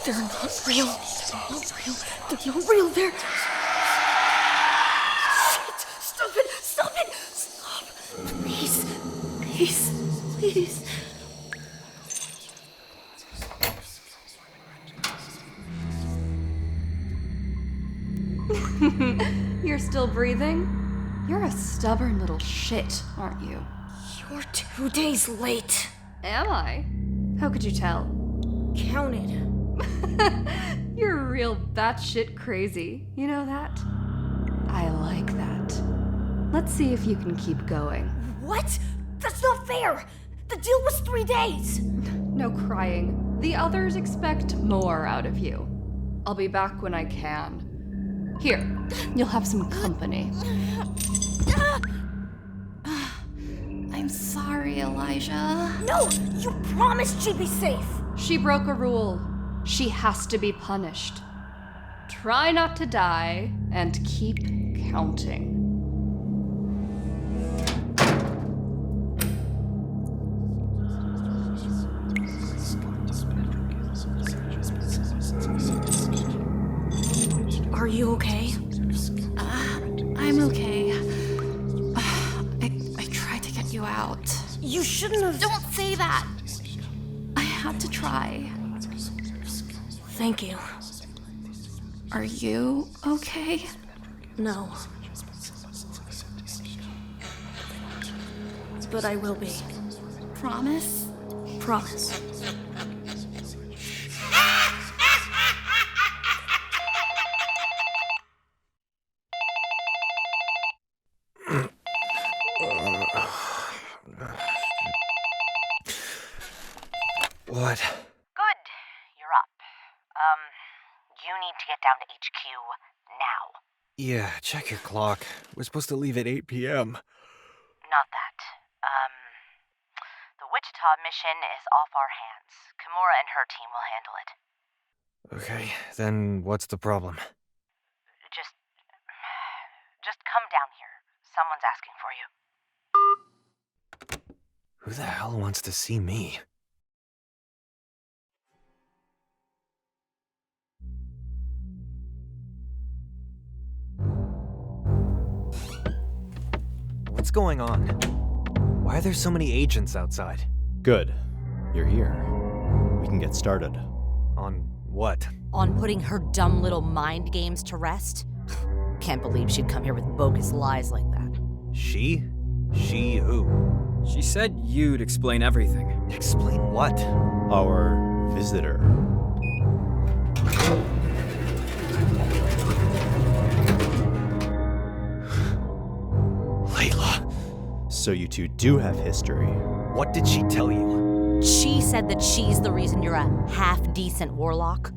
They're not real. They're not real. They're not real. They're... Shit! Stop it! Stop it! Stop! Please. Please. Please. You're still breathing? You're a stubborn little shit, aren't you? You're 2 days late. Am I? How could you tell? Counted. You're real batshit crazy. You know that? I like that. Let's see if you can keep going. What? That's not fair! The deal was 3 days! No crying. The others expect more out of you. I'll be back when I can. Here, you'll have some company. I'm sorry, Elijah. No! You promised she'd be safe! She broke a rule. She has to be punished. Try not to die, and keep counting. Are you okay? I'm okay. I tried to get you out. You shouldn't have... Don't say that! I had to try. Thank you. Are you okay? No. But I will be. Promise? Promise. What? Good. You're up. You need to get down to HQ now. Yeah, check your clock. We're supposed to leave at 8 p.m. Not that. The Wichita mission is off our hands. Kimura and her team will handle it. Okay, then what's the problem? Just come down here. Someone's asking for you. Who the hell wants to see me? What's going on? Why are there so many agents outside? Good. You're here. We can get started. On what? On putting her dumb little mind games to rest? Can't believe she'd come here with bogus lies like that. She? She who? She said you'd explain everything. Explain what? Our visitor. Layla. So you two do have history. What did she tell you? She said that she's the reason you're a half-decent warlock.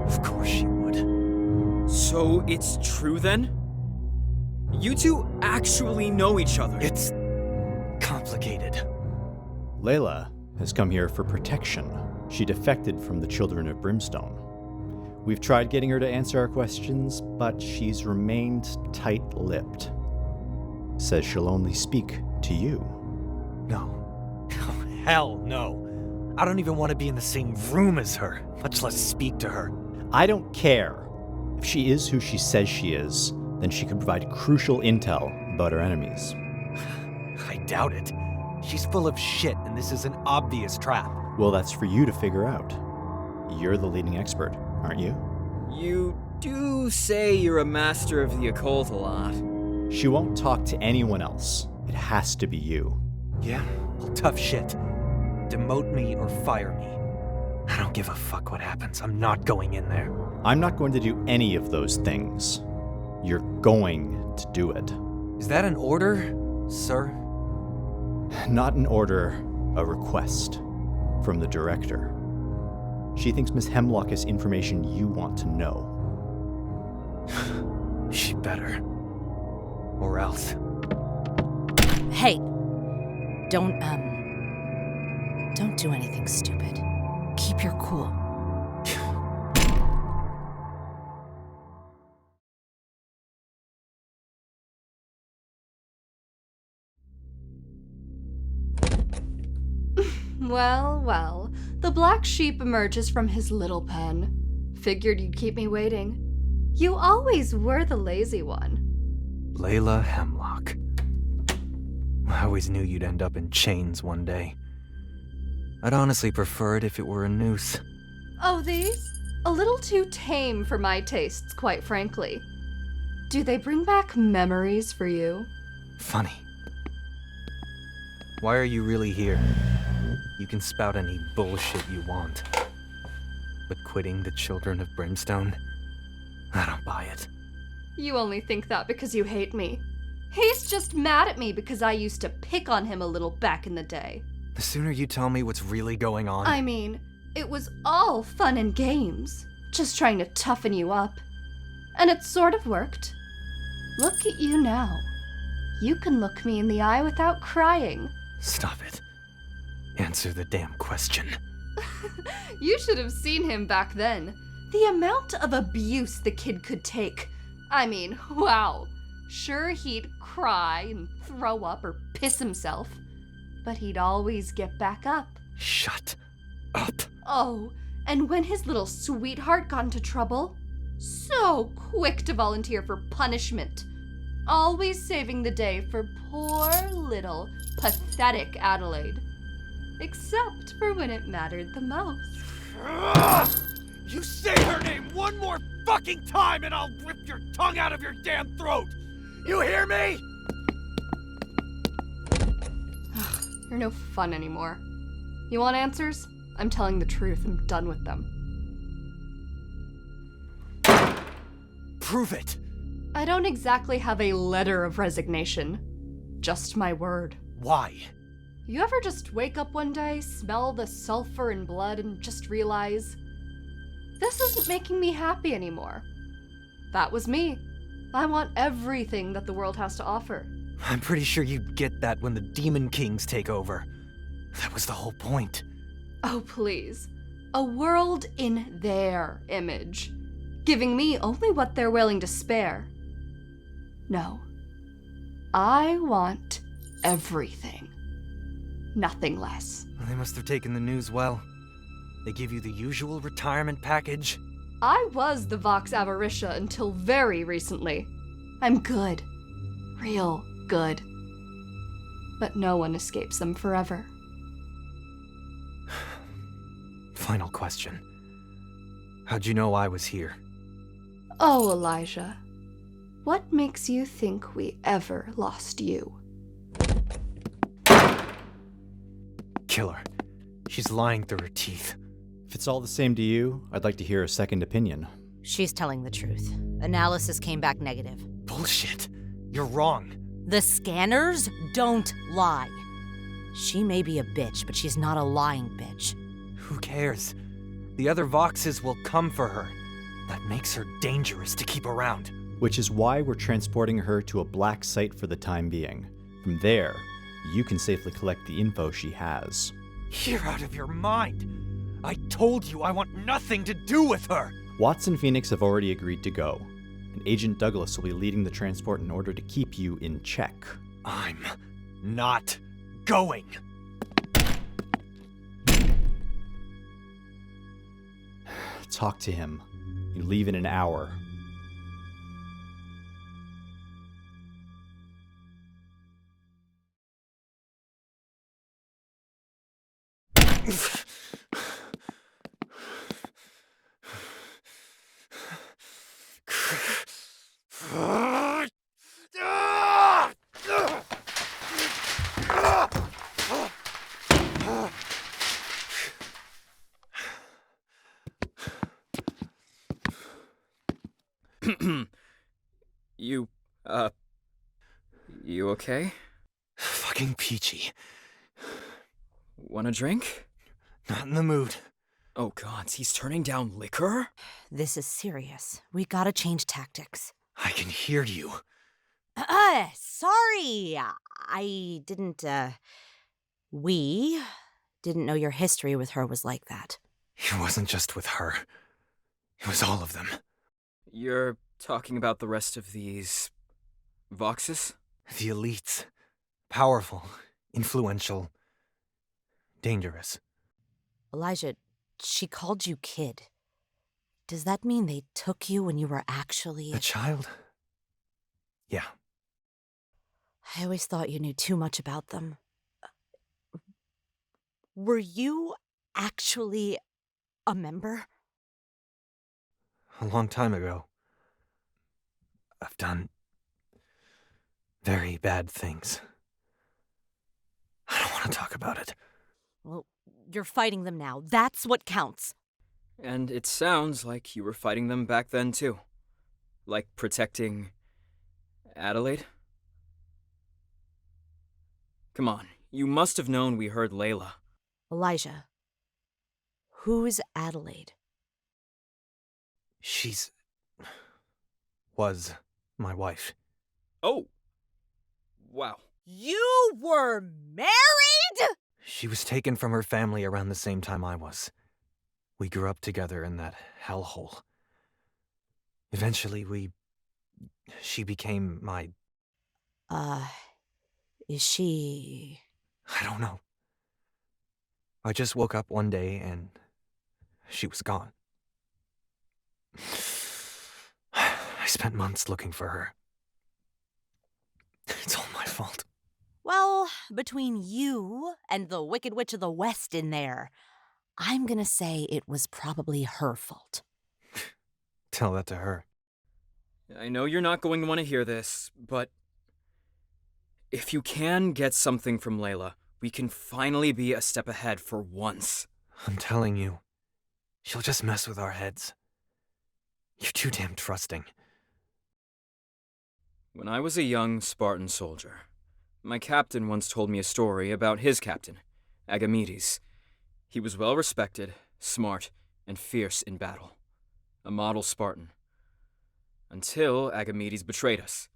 Of course she would. So it's true then? You two actually know each other. It's complicated. Layla has come here for protection. She defected from the Children of Brimstone. We've tried getting her to answer our questions, but she's remained tight-lipped. Says she'll only speak to you. No. Oh, hell no. I don't even want to be in the same room as her, much less speak to her. I don't care. If she is who she says she is, then she could provide crucial intel about our enemies. I doubt it. She's full of shit, and this is an obvious trap. Well, that's for you to figure out. You're the leading expert, aren't you? You do say you're a master of the occult a lot. She won't talk to anyone else. It has to be you. Yeah? Well, tough shit. Demote me or fire me. I don't give a fuck what happens. I'm not going in there. I'm not going to do any of those things. You're going to do it. Is that an order, sir? Not an order, a request from the director. She thinks Miss Hemlock has information you want to know. She better. Or else. Hey, don't do anything stupid. Keep your cool. Well, well, the black sheep emerges from his little pen. Figured you'd keep me waiting. You always were the lazy one. Layla Hemlock. I always knew you'd end up in chains one day. I'd honestly prefer it if it were a noose. Oh, these? A little too tame for my tastes, quite frankly. Do they bring back memories for you? Funny. Why are you really here? You can spout any bullshit you want. But quitting the Children of Brimstone? I don't buy it. You only think that because you hate me. He's just mad at me because I used to pick on him a little back in the day. The sooner you tell me what's really going on... I mean, it was all fun and games. Just trying to toughen you up. And it sort of worked. Look at you now. You can look me in the eye without crying. Stop it. Answer the damn question. You should have seen him back then. The amount of abuse the kid could take. I mean, wow. Sure, he'd cry and throw up or piss himself. But he'd always get back up. Shut up. Oh, and when his little sweetheart got into trouble, so quick to volunteer for punishment. Always saving the day for poor little pathetic Adelaide. Except for when it mattered the most. You say her name one more fucking time and I'll rip your tongue out of your damn throat! You hear me? You're no fun anymore. You want answers? I'm telling the truth. I'm done with them. Prove it! I don't exactly have a letter of resignation. Just my word. Why? You ever just wake up one day, smell the sulfur and blood, and just realize, this isn't making me happy anymore? That was me. I want everything that the world has to offer. I'm pretty sure you'd get that when the Demon Kings take over. That was the whole point. Oh, please. A world in their image, giving me only what they're willing to spare. No. I want everything. Nothing less. They must have taken the news well. They give you the usual retirement package. I was the Vox Avaritia until very recently. I'm good. Real good. But no one escapes them forever. Final question. How'd you know I was here? Oh, Elijah. What makes you think we ever lost you? Kill her. She's lying through her teeth. If it's all the same to you, I'd like to hear a second opinion. She's telling the truth. Analysis came back negative. Bullshit. You're wrong. The scanners don't lie. She may be a bitch, but she's not a lying bitch. Who cares? The other Voxes will come for her. That makes her dangerous to keep around. Which is why we're transporting her to a black site for the time being. From there, you can safely collect the info she has. You're out of your mind. I told you I want nothing to do with her. Watson and Phoenix have already agreed to go, and Agent Douglas will be leading the transport in order to keep you in check. I'm not going. Talk to him. You leave in an hour. You okay? Fucking peachy. Want a drink? Not in the mood. Oh god, he's turning down liquor? This is serious. We gotta change tactics. I can hear you. Sorry. I didn't, we didn't know your history with her was like that. It wasn't just with her. It was all of them. You're talking about the rest of these... Voxes? The elites. Powerful. Influential. dangerous. Elijah, she called you kid. Does that mean they took you when you were actually A child? Yeah. I always thought you knew too much about them. Were you actually a member? A long time ago. I've done very bad things. I don't want to talk about it. Well, you're fighting them now. That's what counts. And it sounds like you were fighting them back then, too. Like protecting Adelaide? Come on, you must have known we heard Layla. Elijah, who's Adelaide? She's... was my wife. Oh! Wow. You were married?! She was taken from her family around the same time I was. We grew up together in that hellhole. Eventually, she became my... Is she... I don't know. I just woke up one day and she was gone. I spent months looking for her. It's all my fault. Well, between you and the Wicked Witch of the West in there, I'm gonna say it was probably her fault. Tell that to her. I know you're not going to want to hear this, but if you can get something from Layla, we can finally be a step ahead for once. I'm telling you, she'll just mess with our heads. You're too damn trusting. When I was a young Spartan soldier, my captain once told me a story about his captain, Agamedes. He was well respected, smart, and fierce in battle. A model Spartan. Until Agamedes betrayed us.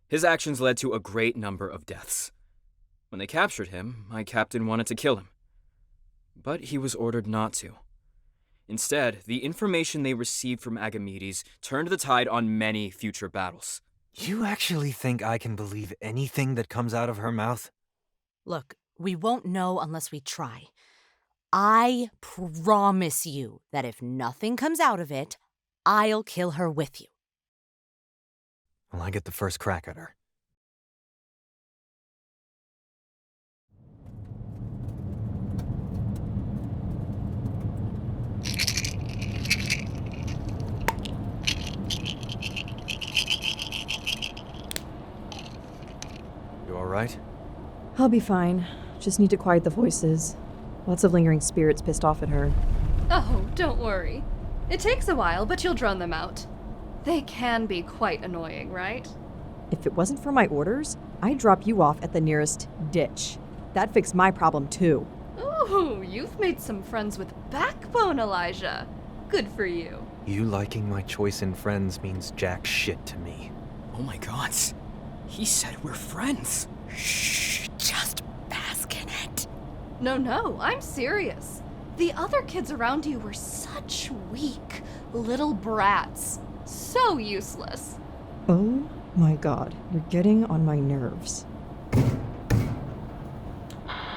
His actions led to a great number of deaths. When they captured him, my captain wanted to kill him. But he was ordered not to. Instead, the information they received from Agamedes turned the tide on many future battles. You actually think I can believe anything that comes out of her mouth? Look, we won't know unless we try. I promise you that if nothing comes out of it, I'll kill her with you. Well, I get the first crack at her. You all right? I'll be fine. Just need to quiet the voices. Lots of lingering spirits pissed off at her. Oh, don't worry. It takes a while, but you'll drone them out. They can be quite annoying, right? If it wasn't for my orders, I'd drop you off at the nearest ditch. That'd fix my problem too. Ooh, you've made some friends with backbone, Elijah. Good for you. You liking my choice in friends means jack shit to me. Oh my god. He said we're friends. Shh, just bask in it. No, I'm serious. The other kids around you were such weak little brats. So useless. Oh my god, you're getting on my nerves.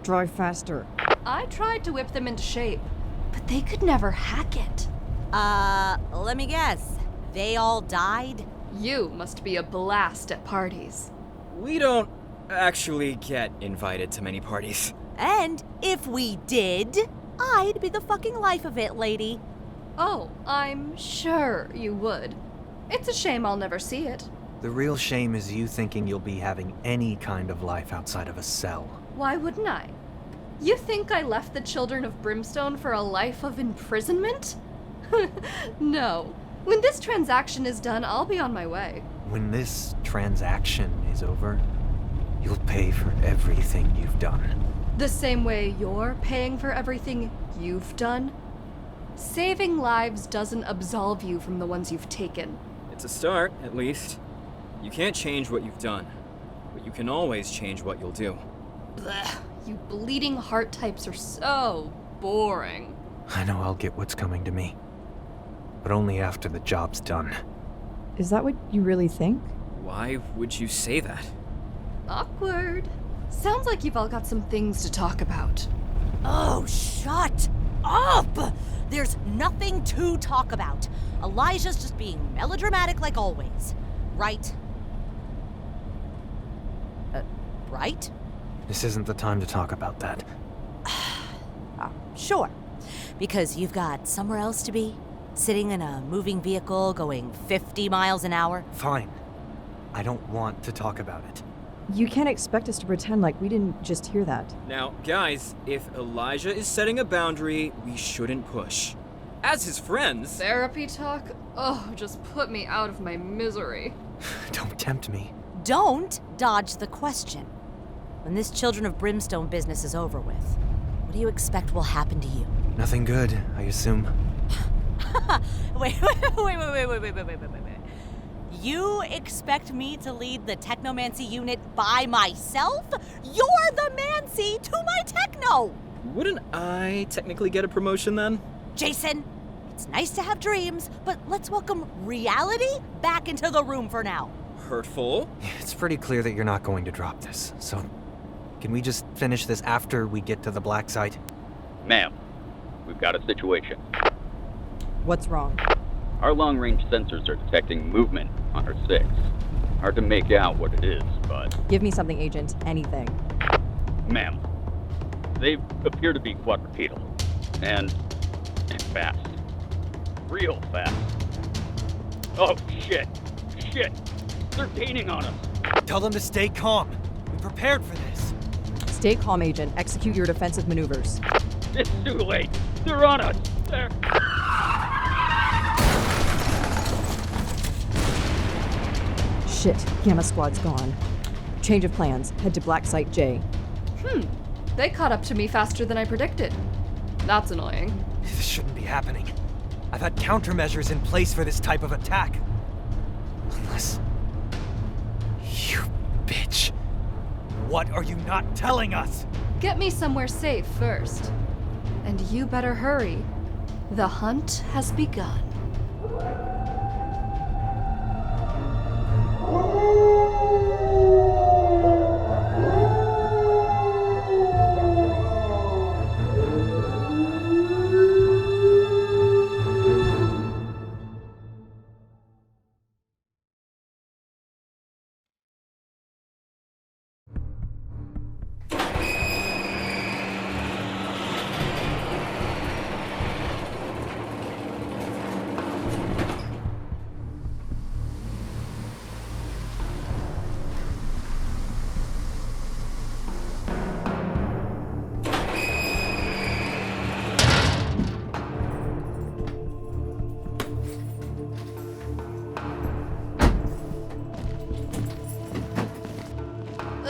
Drive faster. I tried to whip them into shape, but they could never hack it. Let me guess. They all died? You must be a blast at parties. We don't actually get invited to many parties. And if we did, I'd be the fucking life of it, lady. Oh, I'm sure you would. It's a shame I'll never see it. The real shame is you thinking you'll be having any kind of life outside of a cell. Why wouldn't I? You think I left the children of Brimstone for a life of imprisonment? No. When this transaction is done, I'll be on my way. When this transaction is over, you'll pay for everything you've done. The same way you're paying for everything you've done? Saving lives doesn't absolve you from the ones you've taken. It's a start, at least. You can't change what you've done, but you can always change what you'll do. Blech, you bleeding heart types are so boring. I know I'll get what's coming to me, but only after the job's done. Is that what you really think? Why would you say that? Awkward. Sounds like you've all got some things to talk about. Oh, shut up! There's nothing to talk about. Elijah's just being melodramatic like always. Right? Right? This isn't the time to talk about that. Sure. Because you've got somewhere else to be? Sitting in a moving vehicle going 50 miles an hour? Fine. I don't want to talk about it. You can't expect us to pretend like we didn't just hear that. Now, guys, if Elijah is setting a boundary, we shouldn't push. As his friends... Therapy talk? Oh, just put me out of my misery. Don't tempt me. Don't dodge the question. When this Children of Brimstone business is over with, what do you expect will happen to you? Nothing good, I assume. Wait. You expect me to lead the Technomancy unit by myself? You're the Mancy to my Techno! Wouldn't I technically get a promotion then? Jason, it's nice to have dreams, but let's welcome reality back into the room for now. Hurtful? It's pretty clear that you're not going to drop this, so can we just finish this after we get to the black site? Ma'am, we've got a situation. What's wrong? Our long-range sensors are detecting movement on her 6. Hard to make out what it is, but... Give me something, Agent. Anything. Ma'am, they appear to be quadrupedal. And fast. Real fast. Oh, shit. Shit. They're gaining on us. Tell them to stay calm. We prepared for this. Stay calm, Agent. Execute your defensive maneuvers. It's too late. They're on us. They're... Shit. Gamma Squad's gone. Change of plans. Head to Black Site J. They caught up to me faster than I predicted. That's annoying. This shouldn't be happening. I've had countermeasures in place for this type of attack. Unless... You bitch. What are you not telling us? Get me somewhere safe first. And you better hurry. The hunt has begun.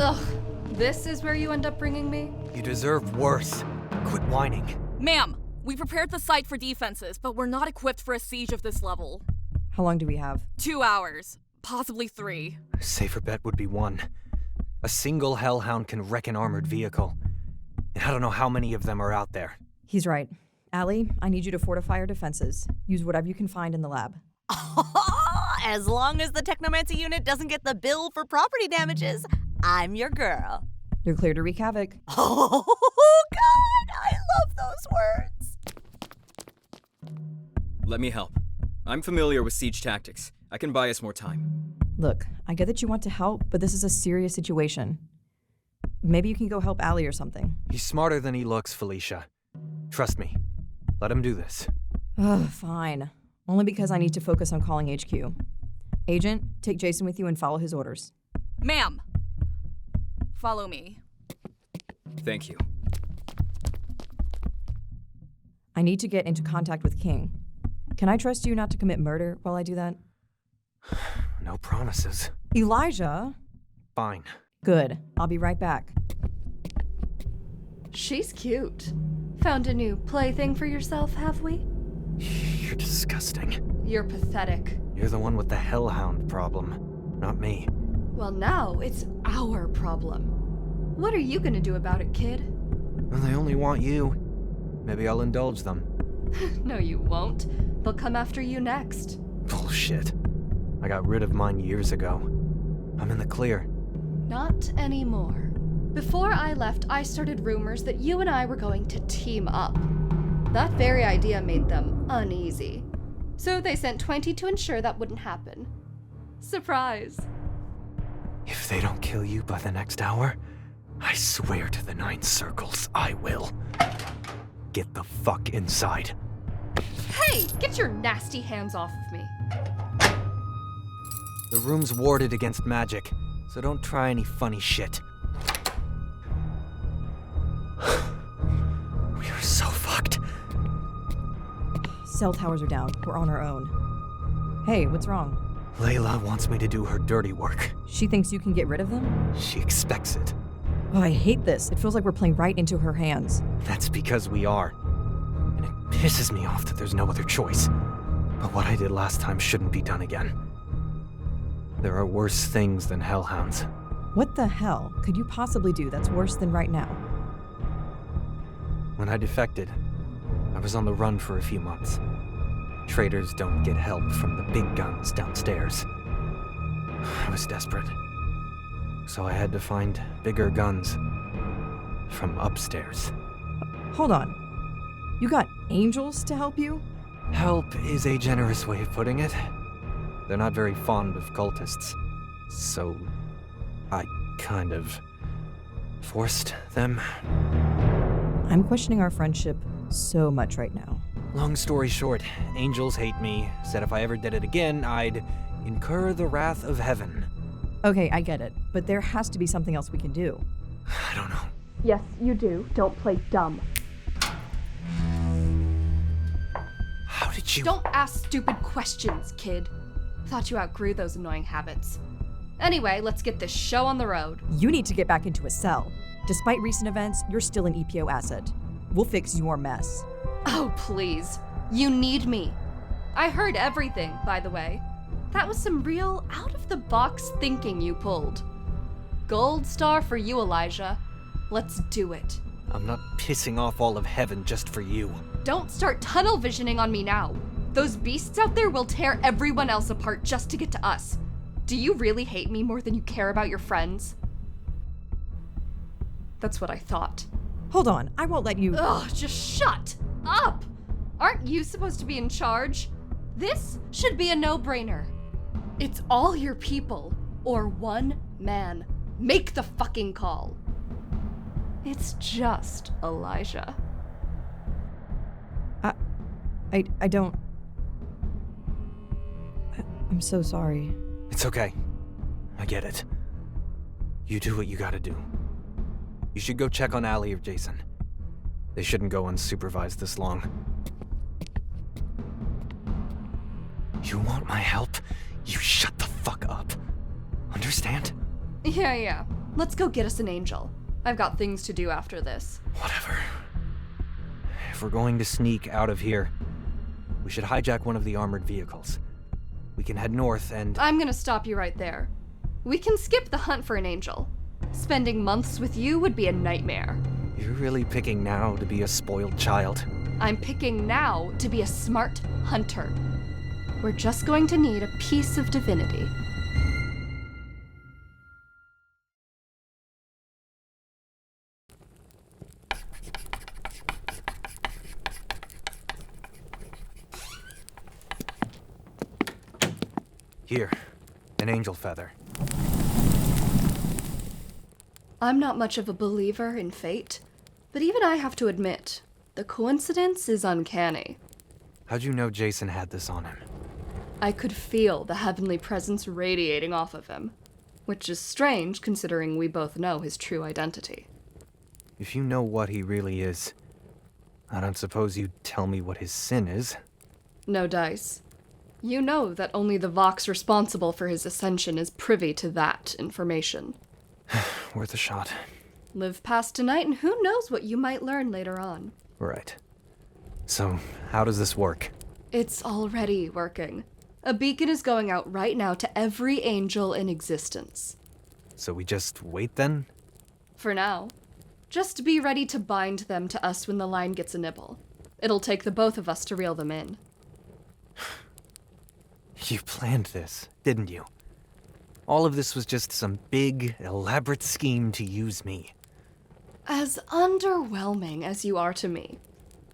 Ugh, this is where you end up bringing me? You deserve worse. Quit whining. Ma'am, we prepared the site for defenses, but we're not equipped for a siege of this level. How long do we have? 2 hours, possibly 3. A safer bet would be 1. A single hellhound can wreck an armored vehicle. And I don't know how many of them are out there. He's right. Allie, I need you to fortify our defenses. Use whatever you can find in the lab. As long as the Technomancy unit doesn't get the bill for property damages, I'm your girl. You're clear to wreak havoc. Oh, God, I love those words. Let me help. I'm familiar with siege tactics. I can buy us more time. Look, I get that you want to help, but this is a serious situation. Maybe you can go help Allie or something. He's smarter than he looks, Felicia. Trust me. Let him do this. Ugh, fine. Only because I need to focus on calling HQ. Agent, take Jason with you and follow his orders. Ma'am, follow me. Thank you. I need to get into contact with King. Can I trust you not to commit murder while I do that? No promises. Elijah? Fine. Good. I'll be right back. She's cute. Found a new plaything for yourself, have we? You're disgusting. You're pathetic. You're the one with the hellhound problem, not me. Well, now it's our problem. What are you gonna do about it, kid? Well, they only want you. Maybe I'll indulge them. No, you won't. They'll come after you next. Bullshit. I got rid of mine years ago. I'm in the clear. Not anymore. Before I left, I started rumors that you and I were going to team up. That very idea made them uneasy. So they sent 20 to ensure that wouldn't happen. Surprise. If they don't kill you by the next hour, I swear to the 9 circles, I will. Get the fuck inside. Hey, get your nasty hands off of me. The room's warded against magic, so don't try any funny shit. We are so fucked. Cell towers are down. We're on our own. Hey, what's wrong? Layla wants me to do her dirty work. She thinks you can get rid of them? She expects it. Oh, I hate this. It feels like we're playing right into her hands. That's because we are. And it pisses me off that there's no other choice. But what I did last time shouldn't be done again. There are worse things than hellhounds. What the hell could you possibly do that's worse than right now? When I defected, I was on the run for a few months. Traders don't get help from the big guns downstairs. I was desperate. So I had to find bigger guns from upstairs. Hold on. You got angels to help you? Help is a generous way of putting it. They're not very fond of cultists. So I kind of forced them. I'm questioning our friendship so much right now. Long story short, angels hate me, said if I ever did it again, I'd incur the wrath of heaven. Okay, I get it, but there has to be something else we can do. I don't know. Yes, you do. Don't play dumb. How did you... Don't ask stupid questions, kid. Thought you outgrew those annoying habits. Anyway, let's get this show on the road. You need to get back into a cell. Despite recent events, you're still an EPO asset. We'll fix your mess. Oh, please. You need me. I heard everything, by the way. That was some real out-of-the-box thinking you pulled. Gold star for you, Elijah. Let's do it. I'm not pissing off all of heaven just for you. Don't start tunnel visioning on me now. Those beasts out there will tear everyone else apart just to get to us. Do you really hate me more than you care about your friends? That's what I thought. Hold on, I won't let you... Ugh, just shut up! Aren't you supposed to be in charge? This should be a no-brainer. It's all your people, or one man. Make the fucking call. It's just Elijah. I don't... I'm so sorry. It's okay. I get it. You do what you gotta do. You should go check on Allie or Jason. They shouldn't go unsupervised this long. You want my help? You shut the fuck up. Understand? Yeah. Let's go get us an angel. I've got things to do after this. Whatever. If we're going to sneak out of here, we should hijack one of the armored vehicles. We can head north and... I'm gonna stop you right there. We can skip the hunt for an angel. Spending months with you would be a nightmare. You're really picking now to be a spoiled child. I'm picking now to be a smart hunter. We're just going to need a piece of divinity. Here, an angel feather. I'm not much of a believer in fate, but even I have to admit, the coincidence is uncanny. How'd you know Jason had this on him? I could feel the heavenly presence radiating off of him, which is strange considering we both know his true identity. If you know what he really is, I don't suppose you'd tell me what his sin is. No dice. You know that only the Vox responsible for his ascension is privy to that information. Worth a shot. Live past tonight and who knows what you might learn later on. Right. So, how does this work? It's already working. A beacon is going out right now to every angel in existence. So we just wait then? For now. Just be ready to bind them to us when the line gets a nibble. It'll take the both of us to reel them in. You planned this, didn't you? All of this was just some big, elaborate scheme to use me. As underwhelming as you are to me,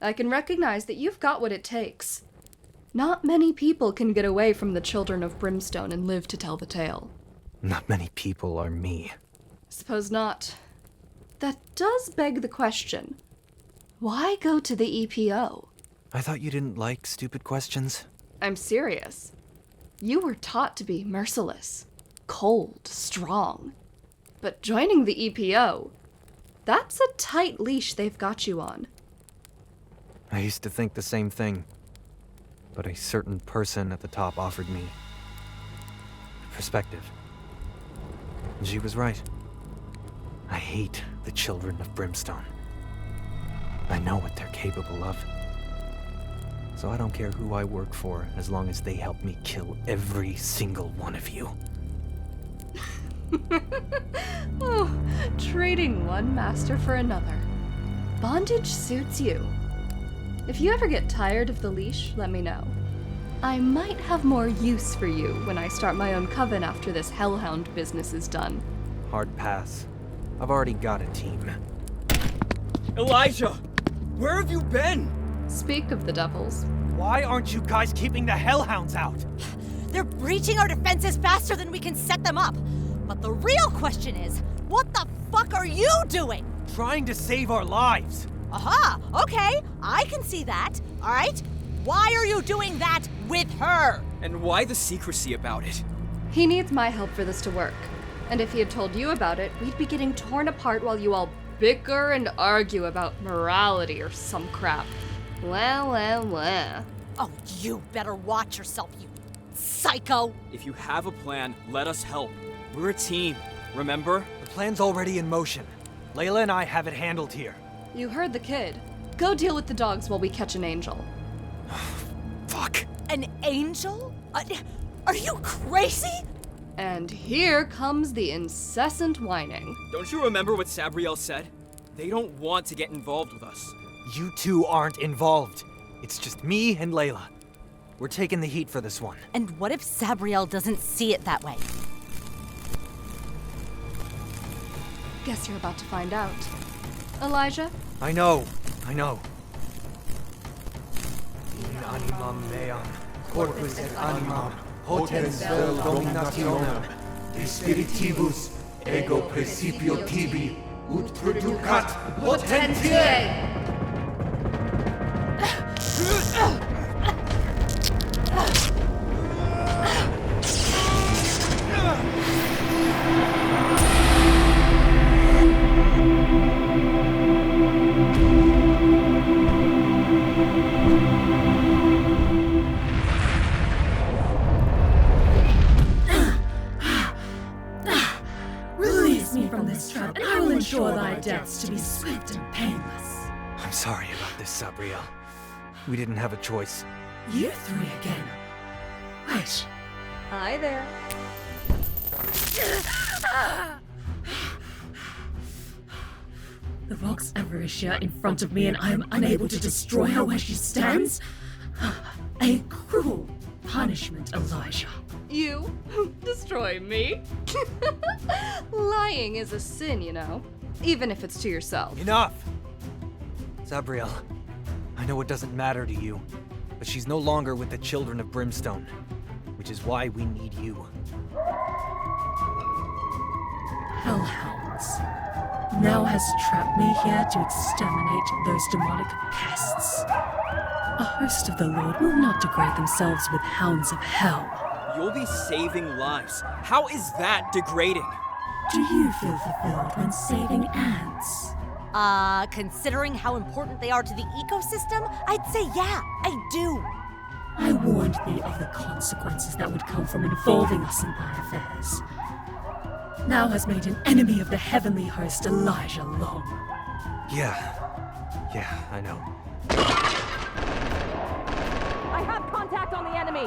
I can recognize that you've got what it takes. Not many people can get away from the children of Brimstone and live to tell the tale. Not many people are me. Suppose not. That does beg the question. Why go to the EPO? I thought you didn't like stupid questions. I'm serious. You were taught to be merciless, cold, strong. But joining the EPO, that's a tight leash they've got you on. I used to think the same thing. But a certain person at the top offered me perspective. And she was right. I hate the children of Brimstone. I know what they're capable of. So I don't care who I work for, as long as they help me kill every single one of you. Oh, trading one master for another. Bondage suits you. If you ever get tired of the leash, let me know. I might have more use for you when I start my own coven after this hellhound business is done. Hard pass. I've already got a team. Elijah! Where have you been? Speak of the devils. Why aren't you guys keeping the hellhounds out? They're breaching our defenses faster than we can set them up. But the real question is, what the fuck are you doing? Trying to save our lives. Aha, okay, I can see that, all right? Why are you doing that with her? And why the secrecy about it? He needs my help for this to work. And if he had told you about it, we'd be getting torn apart while you all bicker and argue about morality or some crap. Well. Oh, you better watch yourself, you psycho. If you have a plan, let us help. We're a team, remember? The plan's already in motion. Layla and I have it handled here. You heard the kid. Go deal with the dogs while we catch an angel. Fuck. An angel? Are you crazy? And here comes the incessant whining. Don't you remember what Sabriel said? They don't want to get involved with us. You two aren't involved. It's just me and Layla. We're taking the heat for this one. And what if Sabriel doesn't see it that way? Guess you're about to find out. Elijah? I know. In animam meam, corpus et animam, potens vel dominationem, de spiritibus, ego principio tibi, ut producat potentiae! Thy deaths to be swift and painless. I'm sorry about this, Sabriel. We didn't have a choice. You three again. Wait. Hi there. The Vox Avaricious in front of me and I am unable to destroy her where she stands? A cruel punishment, Elijah. You destroy me? Lying is a sin, you know. Even if it's to yourself. Enough! Sabriel, I know it doesn't matter to you, but she's no longer with the children of Brimstone, which is why we need you. Hellhounds now has trapped me here to exterminate those demonic pests. A host of the Lord will not degrade themselves with hounds of hell. You'll be saving lives. How is that degrading? Do you feel fulfilled when saving ants? Considering how important they are to the ecosystem, I'd say yeah, I do. I warned thee of the consequences that would come from involving us in thy affairs. Now has made an enemy of the heavenly host Elijah Long. Yeah, I know. I have contact on the enemy.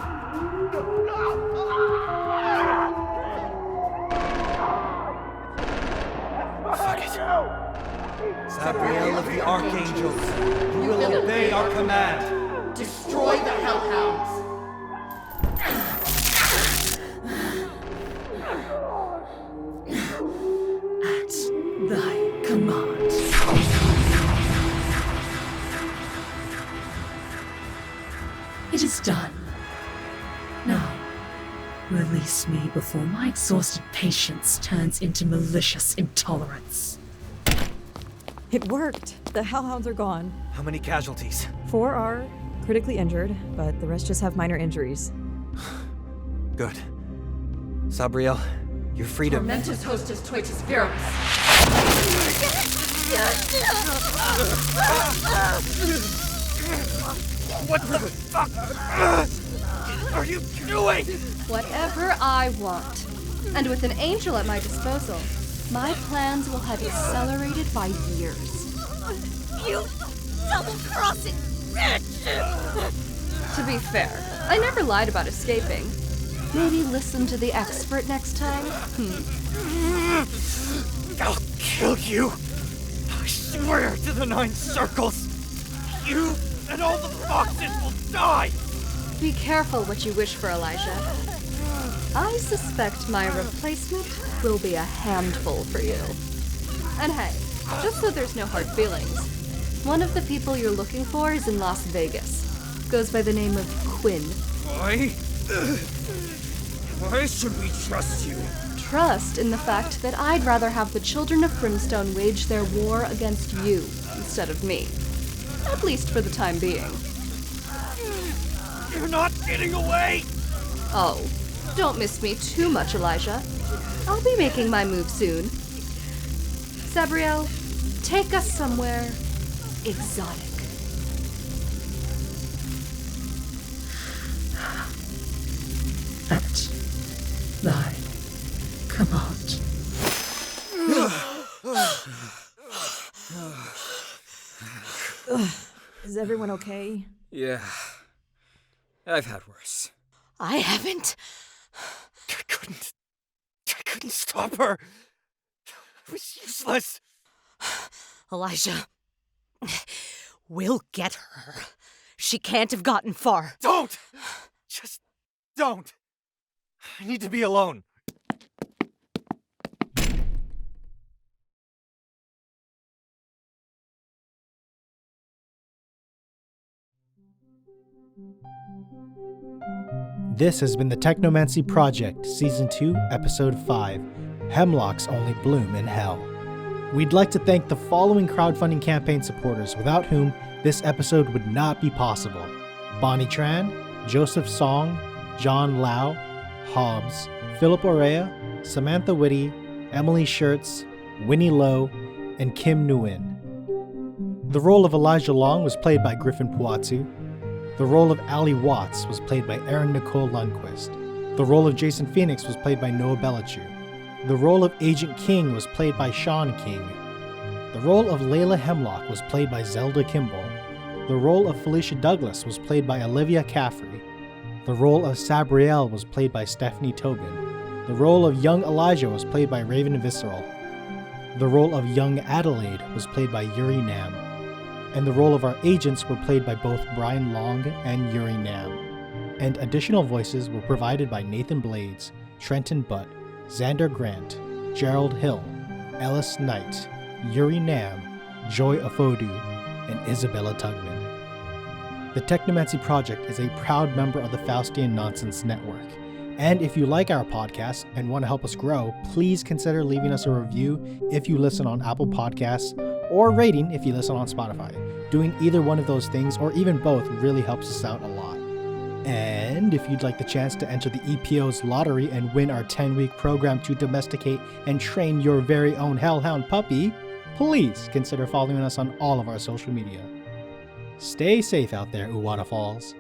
Fuck it. Sabriel of the Archangels, you will obey our command. Destroy the hellhounds. At thy command. It is done. Now, release me before my exhausted patience turns into malicious intolerance. It worked. The hellhounds are gone. How many casualties? 4 are critically injured, but the rest just have minor injuries. Good. Sabriel, you're free to... Tormentus hostis toitus virus. What the fuck are you doing? Whatever I want. And with an angel at my disposal, my plans will have accelerated by years. You double-crossing bitch! To be fair, I never lied about escaping. Maybe listen to the expert next time? I'll kill you. I swear to the 9 circles. You and all the foxes will die. Be careful what you wish for, Elijah. I suspect my replacement will be a handful for you. And hey, just so there's no hard feelings, one of the people you're looking for is in Las Vegas. Goes by the name of Quinn. Why should we trust you? Trust in the fact that I'd rather have the children of Brimstone wage their war against you instead of me. At least for the time being. You're not getting away. Oh, don't miss me too much, Elijah. I'll be making my move soon. Sabriel, take us somewhere exotic. At thy command. Is everyone okay? Yeah. I've had worse. I haven't. I couldn't stop her. It was useless. Elijah, we'll get her. She can't have gotten far. Don't! Just don't. I need to be alone. This has been the Technomancy Project, Season 2, Episode 5, Hemlocks Only Bloom in Hell. We'd like to thank the following crowdfunding campaign supporters, without whom this episode would not be possible. Bonnie Tran, Joseph Song, John Lau, Hobbs, Philip Orea, Samantha Whitty, Emily Schertz, Winnie Lowe, and Kim Nguyen. The role of Elijah Long was played by Griffin Puatu. The role of Allie Watts was played by Erin Nicole Lundquist. The role of Jason Fenix was played by Noah Belachew. The role of Agent King was played by Sean King. The role of Layla Hemlock was played by Zelda Kimble. The role of Felicia Douglas was played by Olivia Caffery. The role of Sabriel was played by Stephanie Tobin. The role of young Elijah was played by Raven Viceral. The role of young Adelaide was played by Eurie Nam. And the role of our agents were played by both Brian Long and Eurie Nam. And additional voices were provided by Nathan Blades, Trenton Butt, Xander Grant, Gerald Hill, Ellis Knight, Eurie Nam, Joy Afodu, and Isabella Tugman. The Technomancy Project is a proud member of the Faustian Nonsense Network. And if you like our podcast and want to help us grow, please consider leaving us a review if you listen on Apple Podcasts, or rating if you listen on Spotify. Doing either one of those things, or even both, really helps us out a lot. And if you'd like the chance to enter the EPO's lottery and win our 10-week program to domesticate and train your very own hellhound puppy, please consider following us on all of our social media. Stay safe out there, Uwata Falls.